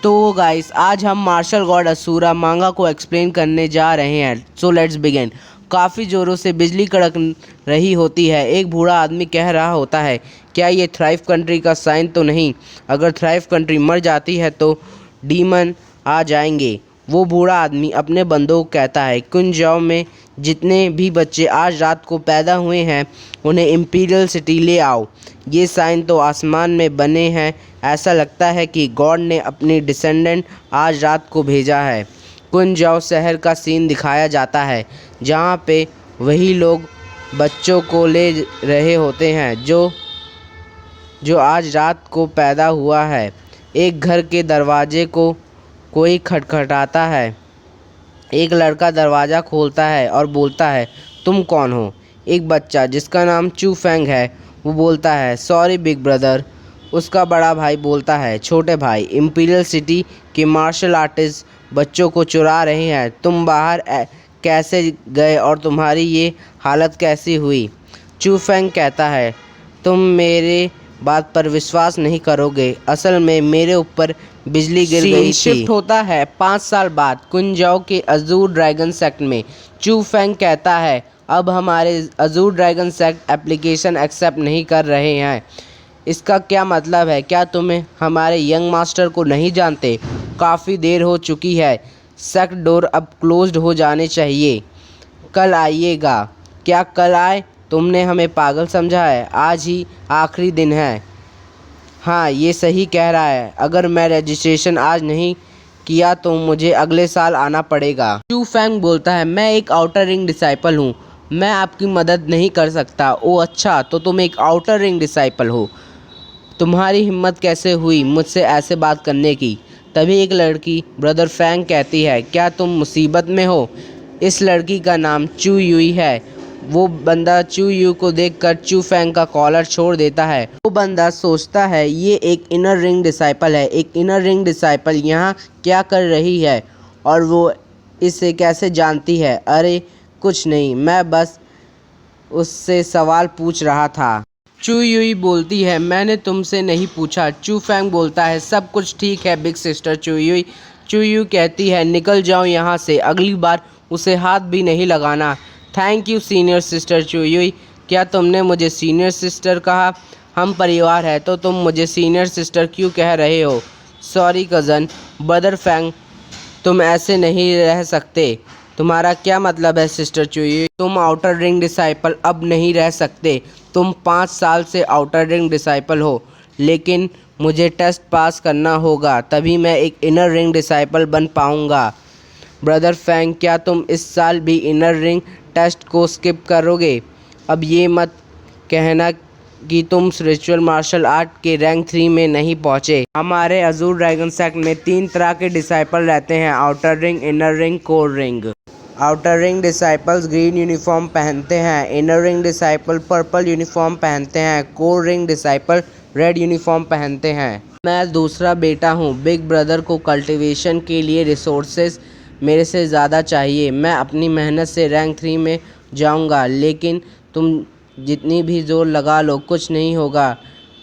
तो गाइस आज हम मार्शल गॉड असुरा मांगा को एक्सप्लेन करने जा रहे हैं। So let's begin. काफ़ी ज़ोरों से बिजली कड़क रही होती है। एक बूढ़ा आदमी कह रहा होता है, क्या ये थ्राइव कंट्री का साइन तो नहीं? अगर थ्राइव कंट्री मर जाती है तो डीमन आ जाएंगे। वो बूढ़ा आदमी अपने बंदों को कहता है, कुंजाओं में जितने भी बच्चे आज रात को पैदा हुए हैं उन्हें इम्पीरियल सिटी ले आओ। ये साइन तो आसमान में बने हैं। ऐसा लगता है कि गॉड ने अपनी डिसेंडेंट आज रात को भेजा है। कुंजाओ शहर का सीन दिखाया जाता है जहाँ पे वही लोग बच्चों को ले रहे होते हैं जो आज रात को पैदा हुआ है। एक घर के दरवाजे को कोई खटखटाता है। एक लड़का दरवाज़ा खोलता है और बोलता है, तुम कौन हो? एक बच्चा जिसका नाम चू फेंग है वो बोलता है, सॉरी बिग ब्रदर। उसका बड़ा भाई बोलता है, छोटे भाई, इम्पीरियल सिटी के मार्शल आर्टिस्ट बच्चों को चुरा रहे हैं। तुम बाहर कैसे गए और तुम्हारी ये हालत कैसी हुई? चू फेंग कहता है, तुम मेरे बात पर विश्वास नहीं करोगे। असल में मेरे ऊपर बिजली गिर गई थी। शिफ्ट होता है 5 साल बाद कुंजाओ के अजूर ड्रैगन सेक्ट में। चू फेंग कहता है, अब हमारे Azure Dragon Sect application accept नहीं कर रहे हैं। इसका क्या मतलब है? क्या तुम्हें हमारे यंग मास्टर को नहीं जानते? काफ़ी देर हो चुकी है। सेक्ट डोर अब क्लोज्ड हो जाने चाहिए। कल आइएगा। क्या कल आए? तुमने हमें पागल समझा है? आज ही आखिरी दिन है। हाँ, ये सही कह रहा है। अगर मैं रजिस्ट्रेशन आज नहीं किया तो मुझे अगले साल आना पड़ेगा। चू फेंग बोलता है, मैं एक आउटर रिंग डिसाइपल हूँ। मैं आपकी मदद नहीं कर सकता। ओह अच्छा, तो तुम एक आउटर रिंग डिसाइपल हो। तुम्हारी हिम्मत कैसे हुई मुझसे ऐसे बात करने की? तभी एक लड़की ब्रदर फेंग कहती है, क्या तुम मुसीबत में हो? इस लड़की का नाम चू युई है। वो बंदा चू यू को देखकर चू फेंग का कॉलर छोड़ देता है। वो बंदा सोचता है ये एक इनर रिंग डिसाइपल है। एक इनर रिंग डिसाइपल यहाँ क्या कर रही है और वो इसे कैसे जानती है? अरे कुछ नहीं, मैं बस उससे सवाल पूछ रहा था। चू युई बोलती है, मैंने तुमसे नहीं पूछा। चू फेंग बोलता है, सब कुछ ठीक है बिग सिस्टर चू युई। चू यू कहती है, निकल जाओ यहाँ से, अगली बार उसे हाथ भी नहीं लगाना। थैंक यू सीनियर सिस्टर चू युई। क्या तुमने मुझे सीनियर सिस्टर कहा? हम परिवार है तो तुम मुझे सीनियर सिस्टर क्यों कह रहे हो? Sorry cousin. ब्रदर फेंग, तुम ऐसे नहीं रह सकते। तुम्हारा क्या मतलब है सिस्टर चू युई? तुम आउटर रिंग डिसाइपल अब नहीं रह सकते। तुम 5 साल से आउटर रिंग डिसाइपल हो, लेकिन मुझे टेस्ट पास करना होगा, तभी मैं एक इनर रिंग डिसाइपल बन पाऊँगा। ब्रदर फेंग, क्या तुम इस साल भी इनर रिंग टेस्ट को स्किप करोगे? अब ये मत कहना कि तुम स्पिरिचुअल मार्शल आर्ट के रैंक 3 में नहीं पहुँचे। हमारे अजूर ड्रैगन सेक्ट में 3 तरह के डिसाइपल रहते हैं, outer ring, inner ring, core ring. Outer ring disciples green uniform पहनते हैं, inner ring disciple purple uniform पहनते हैं, core ring disciple red uniform पहनते हैं। मैं दूसरा बेटा हूँ। बिग ब्रदर को कल्टीवेशन के लिए रिसोर्सेज मेरे से ज़्यादा चाहिए। मैं अपनी मेहनत से रैंक 3 में जाऊँगा, लेकिन तुम जितनी भी ज़ोर लगा लो कुछ नहीं होगा।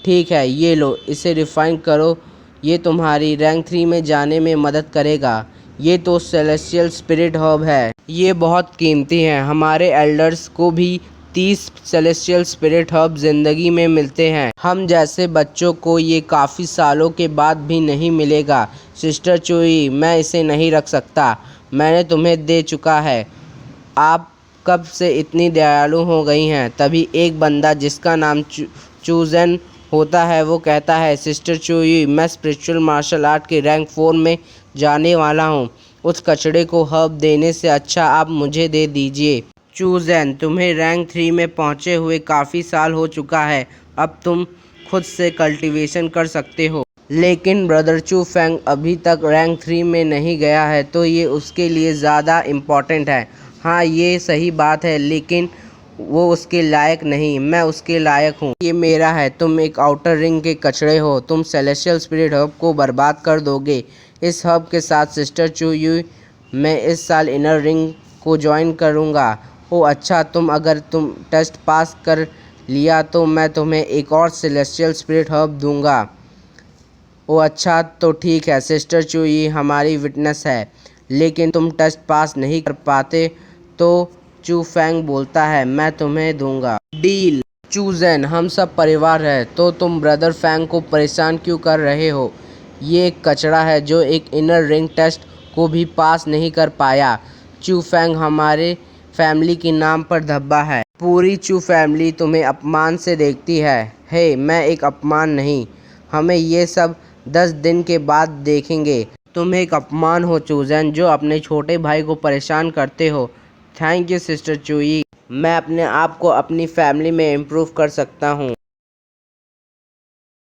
ठीक है, ये लो, इसे रिफ़ाइन करो, ये तुम्हारी रैंक 3 में जाने में मदद करेगा। ये तो सेलेस्टियल स्पिरिट हर्ब है। ये बहुत कीमती हैं। हमारे एल्डर्स को भी 30 सेलेस्टियल स्पिरिट हर्ब ज़िंदगी में मिलते हैं। हम जैसे बच्चों को ये काफ़ी सालों के बाद भी नहीं मिलेगा। सिस्टर चुई, मैं इसे नहीं रख सकता। मैंने तुम्हें दे चुका है। आप कब से इतनी दयालु हो गई हैं? तभी एक बंदा जिसका नाम चूजन होता है वो कहता है, सिस्टर चुई, मैं स्पिरिचुअल मार्शल आर्ट के रैंक 4 में जाने वाला हूँ। उस कचड़े को हर्ब देने से अच्छा आप मुझे दे दीजिए। चूजन, तुम्हें रैंक 3 में पहुँचे हुए काफ़ी साल हो चुका है। अब तुम खुद से कल्टीवेशन कर सकते हो। लेकिन ब्रदर चू फेंग अभी तक रैंक 3 में नहीं गया है, तो ये उसके लिए ज़्यादा इम्पॉर्टेंट है। हाँ, ये सही बात है, लेकिन वो उसके लायक नहीं। मैं उसके लायक हूँ। ये मेरा है। तुम एक आउटर रिंग के कचड़े हो। तुम सेलेस्टियल स्पिरिट हब को बर्बाद कर दोगे। इस हब के साथ सिस्टर चू यू, मैं इस साल इनर रिंग को ज्वाइन करूँगा। ओह अच्छा, अगर तुम टेस्ट पास कर लिया तो मैं तुम्हें एक और सेलेस्टियल स्पिरिट हब दूँगा। ओह अच्छा, तो ठीक है। सिस्टर चुई हमारी विटनेस है, लेकिन तुम टेस्ट पास नहीं कर पाते तो चू फैंग बोलता है मैं तुम्हें दूंगा। डील। चू ज़ेन, हम सब परिवार है, तो तुम ब्रदर फैंग को परेशान क्यों कर रहे हो? ये एक कचड़ा है जो एक इनर रिंग टेस्ट को भी पास नहीं कर पाया। चू फैंग हमारे फैमिली के नाम पर धब्बा है। पूरी चू फैमिली तुम्हें अपमान से देखती है। हे, मैं एक अपमान नहीं, हमें ये सब 10 दिन के बाद देखेंगे। तुम एक अपमान हो चूज़न, जो अपने छोटे भाई को परेशान करते हो। थैंक यू सिस्टर चुई, मैं अपने आप को अपनी फैमिली में इम्प्रूव कर सकता हूँ।